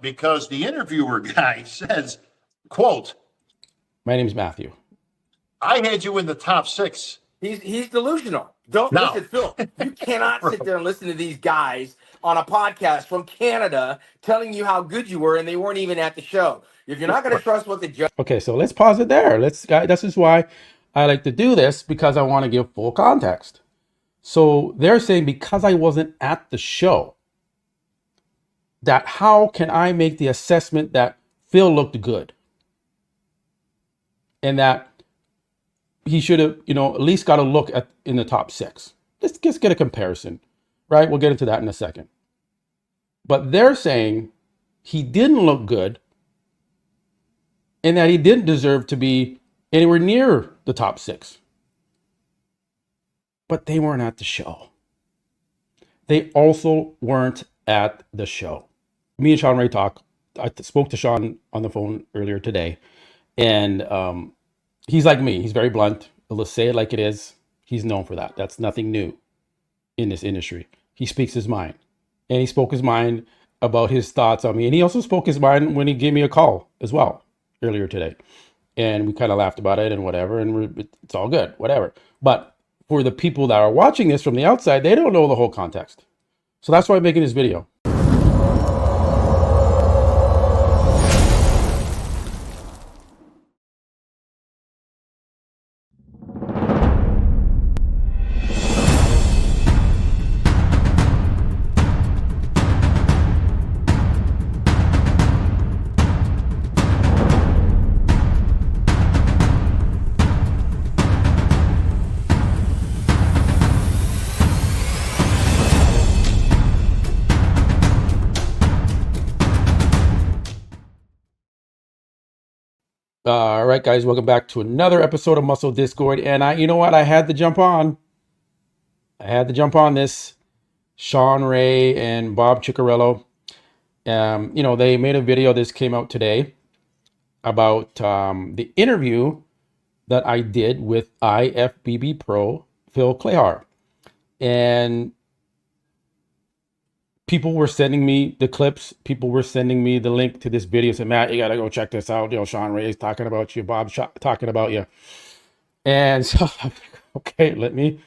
because the interviewer guy says, quote, my name's Matthew. I had you in the top 6. He's delusional. Don't No. listen, Phil. You cannot sit there and listen to these guys on a podcast from Canada telling you how good you were, and they weren't even at the show. If you're not going to trust what the judge. Okay, so let's pause it there. This is why I like to do this, because I want to give full context. So they're saying because I wasn't at the show, that how can I make the assessment that Phil looked good and that he should have, at least got a look at in the top 6. Let's just get a comparison, right? We'll get into that in a second. But they're saying he didn't look good and that he didn't deserve to be anywhere near the top 6. But they weren't at the show. They also weren't at the show. Me and Shawn Ray talk. I spoke to Shawn on the phone earlier today, and he's like me. He's very blunt. He'll say it like it is. He's known for that. That's nothing new in this industry. He speaks his mind, and he spoke his mind about his thoughts on me. And he also spoke his mind when he gave me a call as well earlier today, and we kind of laughed about it and whatever. And it's all good, whatever. But for the people that are watching this from the outside, they don't know the whole context. So that's why I'm making this video. All right, guys, welcome back to another episode of Muscle Discord. And you know what? I had to jump on. This. Shawn Ray and Bob Cicherillo. They made a video. This came out today about the interview that I did with IFBB Pro Phil Clahar. And people were sending me the clips. People were sending me the link to this video. Said, Matt, you got to go check this out. Shawn Ray is talking about you. Bob's talking about you. And so, okay, let me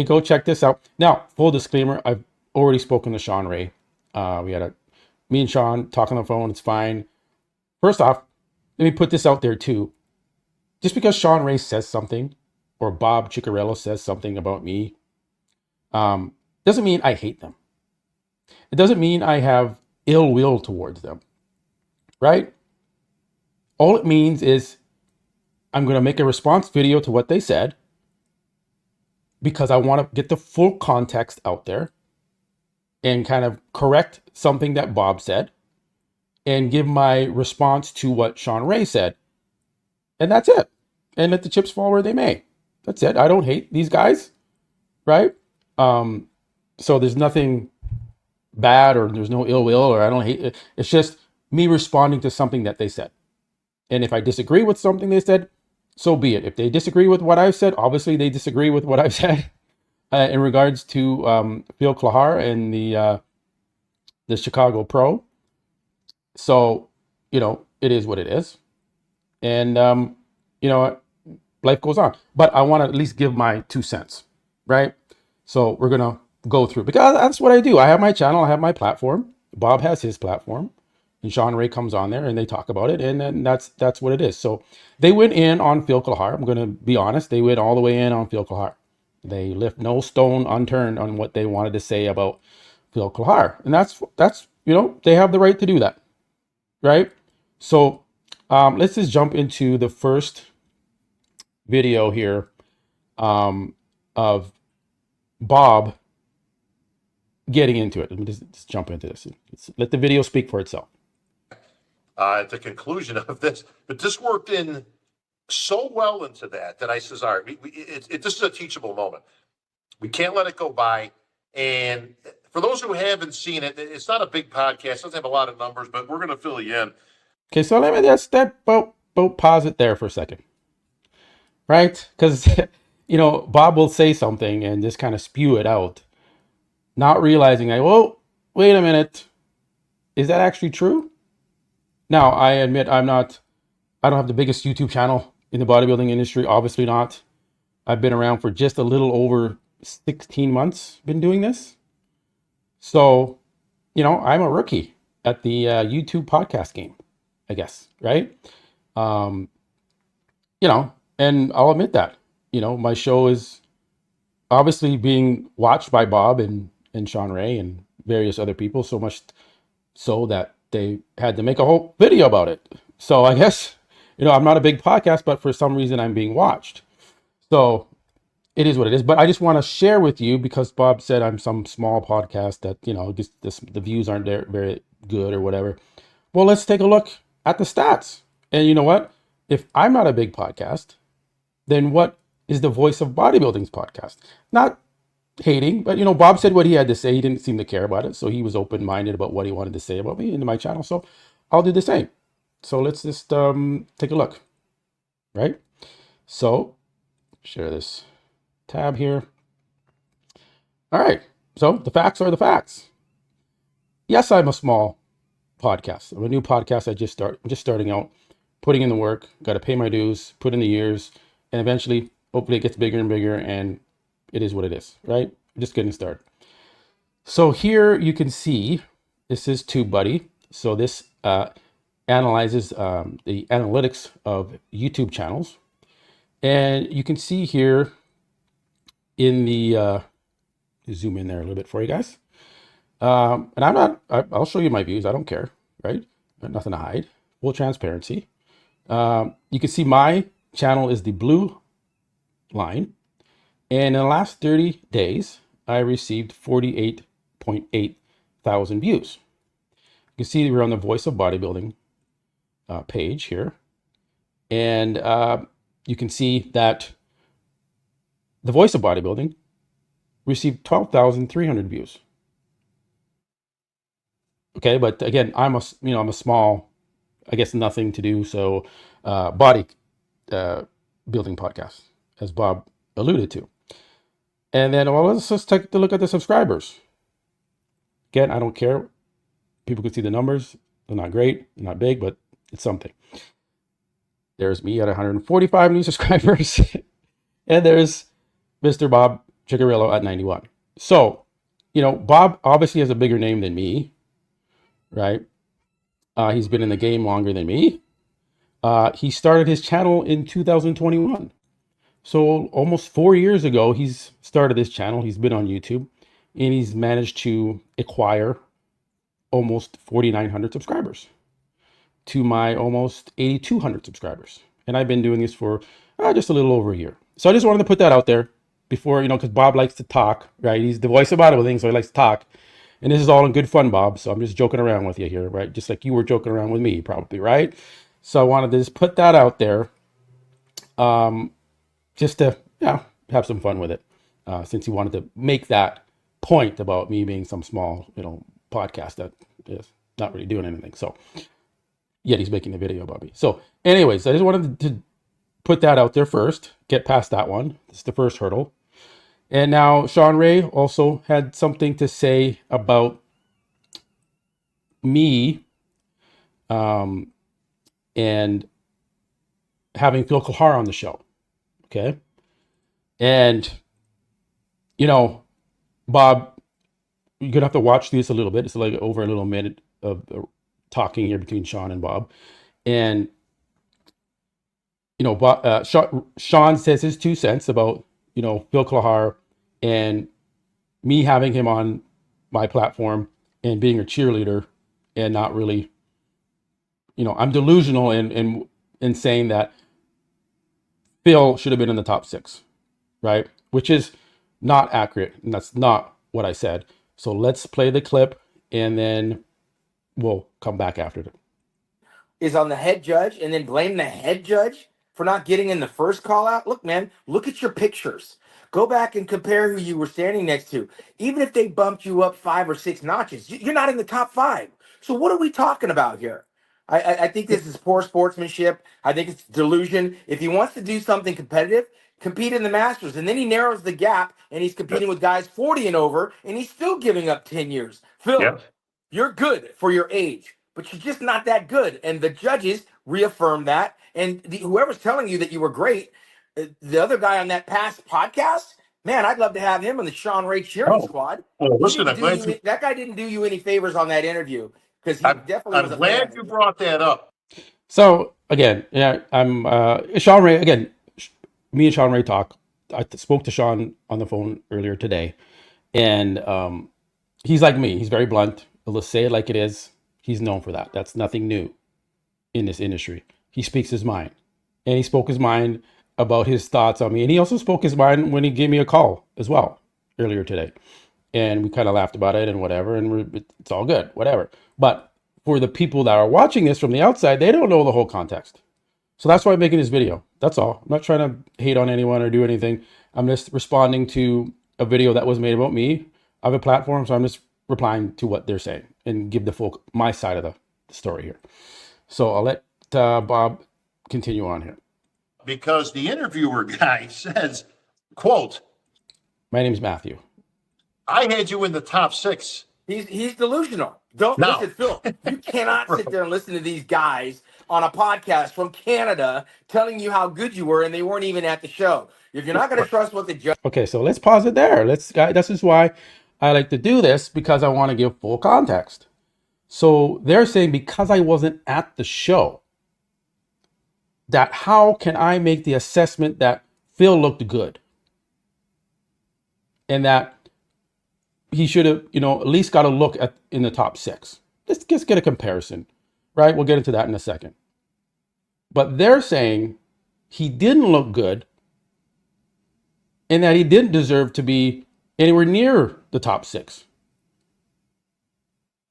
go check this out. Now, full disclaimer, I've already spoken to Shawn Ray. Me and Shawn talk on the phone. It's fine. First off, let me put this out there too. Just because Shawn Ray says something or Bob Cicherillo says something about me, doesn't mean I hate them. It doesn't mean I have ill will towards them, right? All it means is I'm going to make a response video to what they said because I want to get the full context out there and kind of correct something that Bob said and give my response to what Shawn Ray said. And that's it. And let the chips fall where they may. That's it. I don't hate these guys, right? So there's nothing bad or there's no ill will or I don't hate it. It's just me responding to something that they said. And if I disagree with something they said, so be it. If they disagree with what I've said, obviously they disagree with what I've said in regards to Phil Clahar and the Chicago Pro. So, it is what it is. And, life goes on. But I want to at least give my 2 cents, right? So we're going to go through, because that's what I do. I have my channel, I have my platform. Bob has his platform, and Shawn Ray comes on there and they talk about it, and then that's what it is. So they went in on Phil Clahar. I'm going to be honest, they went all the way in on Phil Clahar. They left no stone unturned on what they wanted to say about Phil Clahar, and that's they have the right to do that, right? So let's just jump into the first video here of Bob getting into it. Let me just jump into this. Let the video speak for itself. At the conclusion of this, but this worked in so well into that I says, all right, this is a teachable moment. We can't let it go by. And for those who haven't seen it, it's not a big podcast. It doesn't have a lot of numbers, but we're going to fill you in. Okay, so let me just pause it there for a second. Right? Because, Bob will say something and just kind of spew it out, not realizing, wait a minute, is that actually true? Now, I admit I don't have the biggest YouTube channel in the bodybuilding industry. Obviously not. I've been around for just a little over 16 months, been doing this. So, I'm a rookie at the YouTube podcast game, I guess, right? Um, and I'll admit that, my show is obviously being watched by Bob and Sean Ray and various other people, so much so that they had to make a whole video about it. So I guess, I'm not a big podcast, but for some reason I'm being watched. So it is what it is. But I just want to share with you, because Bob said I'm some small podcast that, I guess the views aren't there very good or whatever. Well, let's take a look at the stats. And you know what? If I'm not a big podcast, then what is the Voice of Bodybuilding's podcast? Not hating, but Bob said what he had to say. He didn't seem to care about it, so he was open-minded about what he wanted to say about me into my channel. So I'll do the same. So let's just take a look, right? So share this tab here. All right. So the facts are the facts. Yes, I'm a small podcast. I'm a new podcast. I'm just starting out, putting in the work. Got to pay my dues, put in the years, and eventually, hopefully, it gets bigger and bigger. And it is what it is, right? Just getting started. So here you can see this is TubeBuddy. So this analyzes the analytics of YouTube channels, and you can see here in the zoom in there a little bit for you guys. And I'll show you my views. I don't care, right? Got nothing to hide. Full transparency. You can see my channel is the blue line. And in the last 30 days, I received 48.8 thousand views. You can see we're on the Voice of Bodybuilding page here. And you can see that the Voice of Bodybuilding received 12,300 views. Okay, but again, I'm a small, I guess nothing to do. So body building podcast, as Bob alluded to. And then, well, let's just take a look at the subscribers. Again, I don't care. People can see the numbers. They're not great, they're not big, but it's something. There's me at 145 new subscribers. And there's Mr. Bob Cicherillo at 91. So, Bob obviously has a bigger name than me, right? He's been in the game longer than me. He started his channel in 2021. So almost 4 years ago, he's started this channel. He's been on YouTube, and he's managed to acquire almost 4,900 subscribers to my almost 8,200 subscribers. And I've been doing this for just a little over a year. So I just wanted to put that out there before, because Bob likes to talk, right? He's the voice of bodybuilding, so he likes to talk. And this is all in good fun, Bob. So I'm just joking around with you here, right? Just like you were joking around with me, probably, right? So I wanted to just put that out there. Just to have some fun with it, since he wanted to make that point about me being some small podcast that is not really doing anything. So yet he's making a video about me. So anyways, I just wanted to put that out there first, get past that one. This is the first hurdle. And now Sean Ray also had something to say about me and having Phil Clahar on the show. Okay. And, Bob, you're going to have to watch this a little bit. It's like over a little minute of talking here between Shawn and Bob. And, Bob, Shawn says his 2 cents about, Phil Clahar and me having him on my platform and being a cheerleader and not really, I'm delusional in saying that Phil should have been in the top 6, right? Which is not accurate, and that's not what I said. So let's play the clip, and then we'll come back after it. Is on the head judge and then blame the head judge for not getting in the first call out. Look, man, look at your pictures. Go back and compare who you were standing next to. Even if they bumped you up 5 or 6 notches, you're not in the top 5. So what are we talking about here? I think this is poor sportsmanship. I think it's delusion. If he wants to do something competitive, compete in the Masters. And then he narrows the gap, and he's competing with guys 40 and over, and he's still giving up 10 years. Phil, Yeah. you're good for your age, but you're just not that good. And the judges reaffirmed that. And whoever's telling you that you were great, the other guy on that past podcast, man, I'd love to have him on the Sean Ray cheering Oh, squad. well, He listen, didn't do that guy didn't do you any favors on that interview because he definitely was I'm a fan. glad you brought that up. So again, yeah, I'm Sean Ray again. Me and Sean Ray talk. I spoke to Sean on the phone earlier today, and he's like me. He's very blunt. He'll say it like it is. He's known for that. That's nothing new in this industry. He speaks his mind, and he spoke his mind about his thoughts on me, and he also spoke his mind when he gave me a call as well earlier today, and we kind of laughed about it and whatever, and it's all good, whatever. But for the people that are watching this from the outside, they don't know the whole context. So that's why I'm making this video. That's all. I'm not trying to hate on anyone or do anything. I'm just responding to a video that was made about me. I have a platform, so I'm just replying to what they're saying and give the full my side of the story here. So I'll let Bob continue on here. Because the interviewer guy says, quote, My name's Matthew. I had you in the top 6. He's delusional. Don't No. listen, Phil. You cannot sit there and listen to these guys on a podcast from Canada telling you how good you were, and they weren't even at the show. If you're not going to trust what the judge. Okay, so let's pause it there. This is why I like to do this, because I want to give full context. So they're saying because I wasn't at the show, that how can I make the assessment that Phil looked good? And that he should have, at least got a look at in the top 6. Let's just get a comparison, right? We'll get into that in a second. But they're saying he didn't look good and that he didn't deserve to be anywhere near the top 6.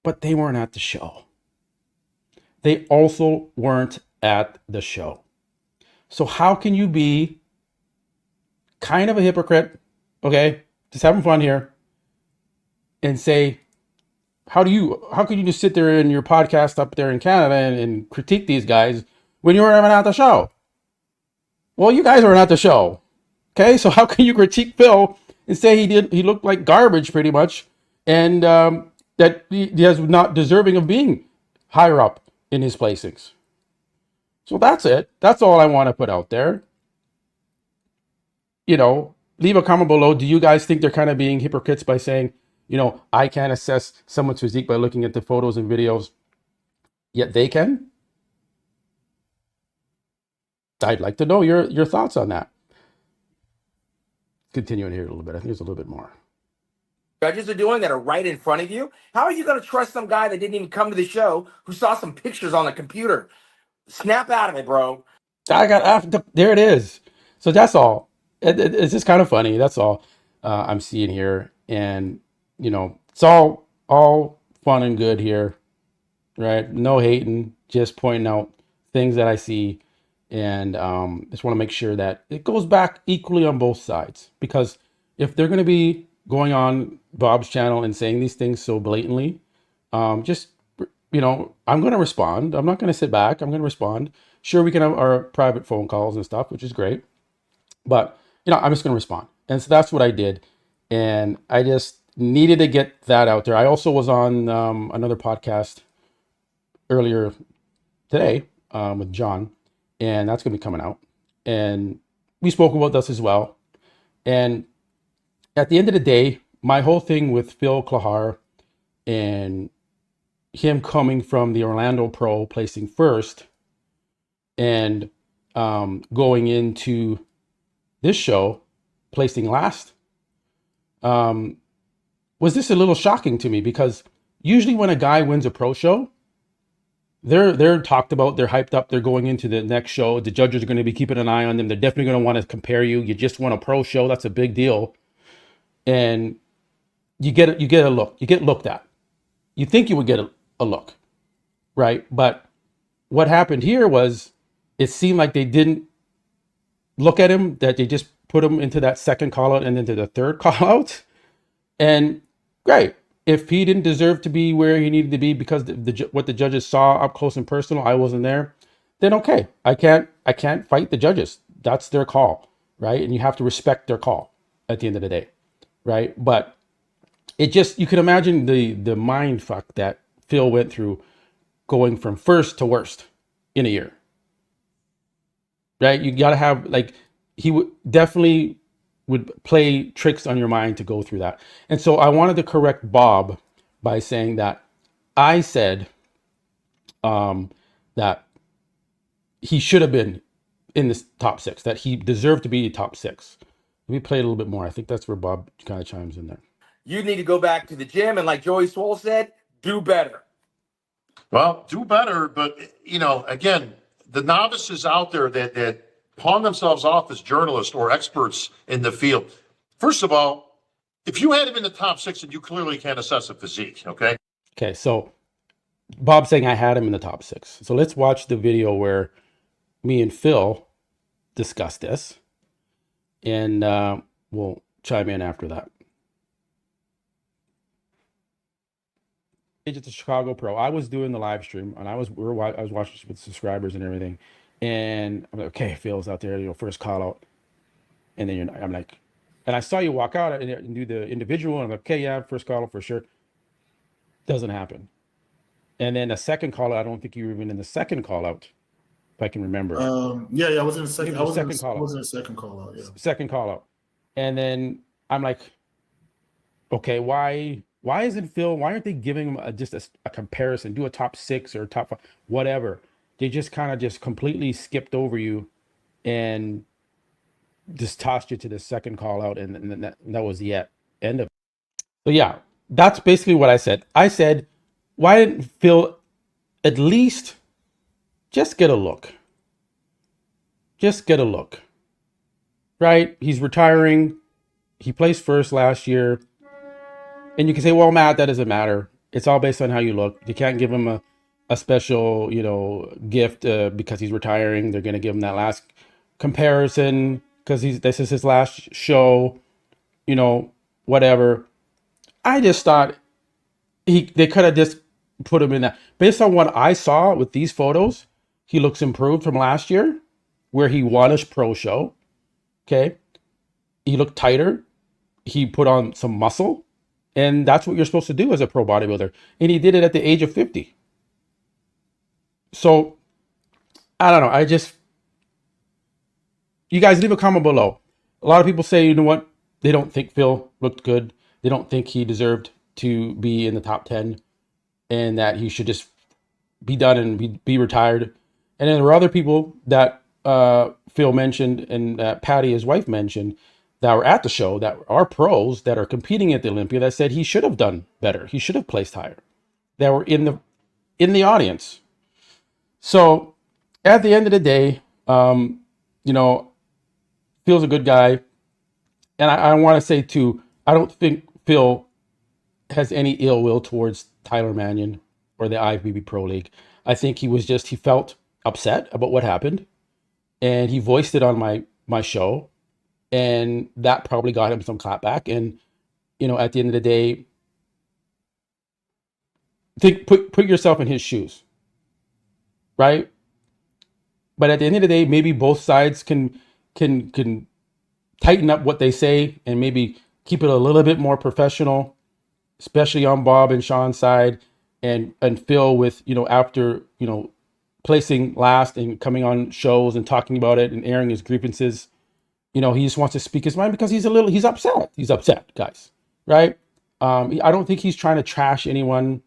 But they weren't at the show. They also weren't at the show. So how can you be kind of a hypocrite, okay, just having fun here, and say, how can you just sit there in your podcast up there in Canada and critique these guys when you weren't even at the show? Well, you guys weren't at the show. Okay, so how can you critique Phil and say he looked like garbage pretty much, and that he is not deserving of being higher up in his placings? So that's it. That's all I want to put out there. Leave a comment below. Do you guys think they're kind of being hypocrites by saying, I can't assess someone's physique by looking at the photos and videos, yet they can? I'd like to know your thoughts on that. Continuing here a little bit. I think there's a little bit more. Judges are doing that are right in front of you. How are you going to trust some guy that didn't even come to the show who saw some pictures on the computer? Snap out of it, bro. There it is. So that's all. It's just kind of funny. That's all I'm seeing here. And, it's all fun and good here, right? No hating, just pointing out things that I see. And just want to make sure that it goes back equally on both sides. Because if they're going to be going on Bob's channel and saying these things so blatantly, I'm going to respond. I'm not going to sit back. I'm going to respond. Sure, we can have our private phone calls and stuff, which is great. But, I'm just going to respond. And so that's what I did. And I just needed to get that out there. I also was on another podcast earlier today with John, and that's going to be coming out. And we spoke about this as well. And at the end of the day, my whole thing with Phil Clahar and him coming from the Orlando Pro, placing first, and going into this show, placing last, was this a little shocking to me, because usually when a guy wins a pro show, they're talked about, they're hyped up, they're going into the next show. The judges are going to be keeping an eye on them. They're definitely going to want to compare you. You just won a pro show. That's a big deal. And you get a look. You get looked at. You think you would get a look, right? But what happened here was it seemed like they didn't look at him, that they just put him into that second call out and into the third call out. And great. If he didn't deserve to be where he needed to be because what the judges saw up close and personal, I wasn't there, then okay. I can't fight the judges. That's their call, right? And you have to respect their call at the end of the day, right? But it just, you can imagine the mind fuck that Phil went through going from first to worst in a year, right? You got to have, like, he would definitely would play tricks on your mind to go through that. And so I wanted to correct Bob by saying that I said that he should have been in this top 6, that he deserved to be top 6. Let me play a little bit more. I think that's where Bob kind of chimes in there. You need to go back to the gym and, like Joey Swole said, do better. Well, do better, but again, the novices out there that pawn themselves off as journalists or experts in the field. First of all, if you had him in the top 6, then you clearly can't assess a physique. Okay. Okay, so Bob's saying I had him in the top 6. So let's watch the video where me and Phil discuss this, and we'll chime in after that. It's a Chicago Pro. I was doing the live stream, and I was watching with subscribers and everything, and I'm like, okay, Phil's out there, first call out, and then I'm like, and I saw you walk out and do the individual, and I'm like, okay, yeah, first call out for sure. Doesn't happen. And then a second call out, I don't think you were even in the second call out, if I can remember. Yeah, I was in the second. I was in the second call out. Yeah, second call out, and then I'm like, okay, why isn't Phil? Why aren't they giving him just a comparison? Do a top 6 or top 5, whatever. They just kind of just completely skipped over you, and just tossed you to the second call out, and that was the end of it. So yeah, that's basically what I said. I said, why didn't Phil at least just get a look? Just get a look, right? He's retiring. He placed first last year. And you can say, well, Matt, that doesn't matter. It's all based on how you look. You can't give him a special, gift because he's retiring. They're going to give him that last comparison because this is his last show, whatever. I just thought they could have just put him in that. Based on what I saw with these photos, he looks improved from last year where he won a pro show. Okay. He looked tighter. He put on some muscle. And that's what you're supposed to do as a pro bodybuilder. And he did it at the age of 50. So, I don't know. You guys leave a comment below. A lot of people say, you know what? They don't think Phil looked good. They don't think he deserved to be in the top 10. And that he should just be done and be retired. And then there were other people that Phil mentioned and Patty, his wife, mentioned that were at the show, that are pros that are competing at the Olympia, that said he should have done better. He should have placed higher. That were in the audience. So at the end of the day, Phil's a good guy. And I want to say too, I don't think Phil has any ill will towards Tyler Manion or the IFBB Pro League. I think he felt upset about what happened, and he voiced it on my show. And that probably got him some clapback. And, at the end of the day, put yourself in his shoes, right? But at the end of the day, maybe both sides can tighten up what they say and maybe keep it a little bit more professional, especially on Bob and Shawn's side, and Phil with, after, placing last and coming on shows and talking about it and airing his grievances. He just wants to speak his mind because he's upset. He's upset, guys, right? I don't think he's trying to trash anyone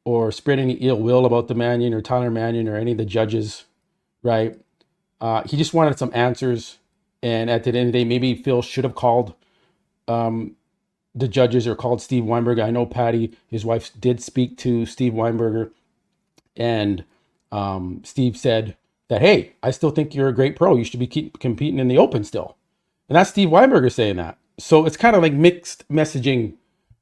or spread any ill will about the Manion or Tyler Manion or any of the judges, right? He just wanted some answers. And at the end of the day, maybe Phil should have called the judges or called Steve Weinberger. I know Patty, his wife, did speak to Steve Weinberger. And Steve said that, hey, I still think you're a great pro. You should be competing in the open still. And that's Steve Weinberger saying that. So it's kind of like mixed messaging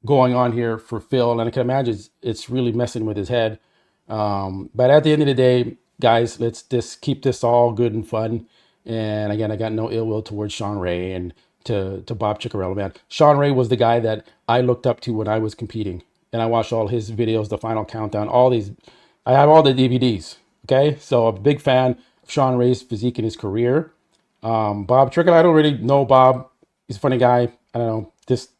going on here for Phil. And I can imagine it's really messing with his head. But at the end of the day, guys, let's just keep this all good and fun. And again, I got no ill will towards Shawn Ray and to Bob Cicherillo, man. Shawn Ray was the guy that I looked up to when I was competing. And I watched all his videos, the final countdown, all these. I have all the DVDs. Okay. So I'm a big fan of Shawn Ray's physique in his career. Bob Cicherillo, I don't really know Bob. He's a funny guy. I don't know, just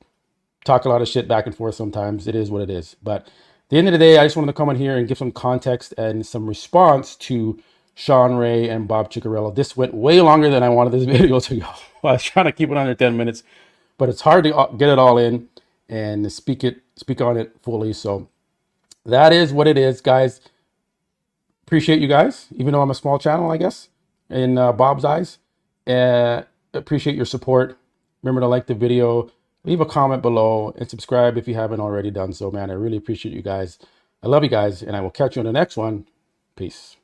talk a lot of shit back and forth sometimes. It is what it is. But the end of the day, I just wanted to come in here and give some context and some response to Shawn Ray and Bob Cicherillo. This went way longer than I wanted this video to go. I was trying to keep it under 10 minutes, but it's hard to get it all in and speak on it fully. So that is what it is, guys. Appreciate you guys, even though I'm a small channel, I guess, in Bob's eyes. Appreciate your support. Remember to like the video, leave a comment below, and subscribe if you haven't already done so, man. I really appreciate you guys. I love you guys, and I will catch you on the next one. Peace.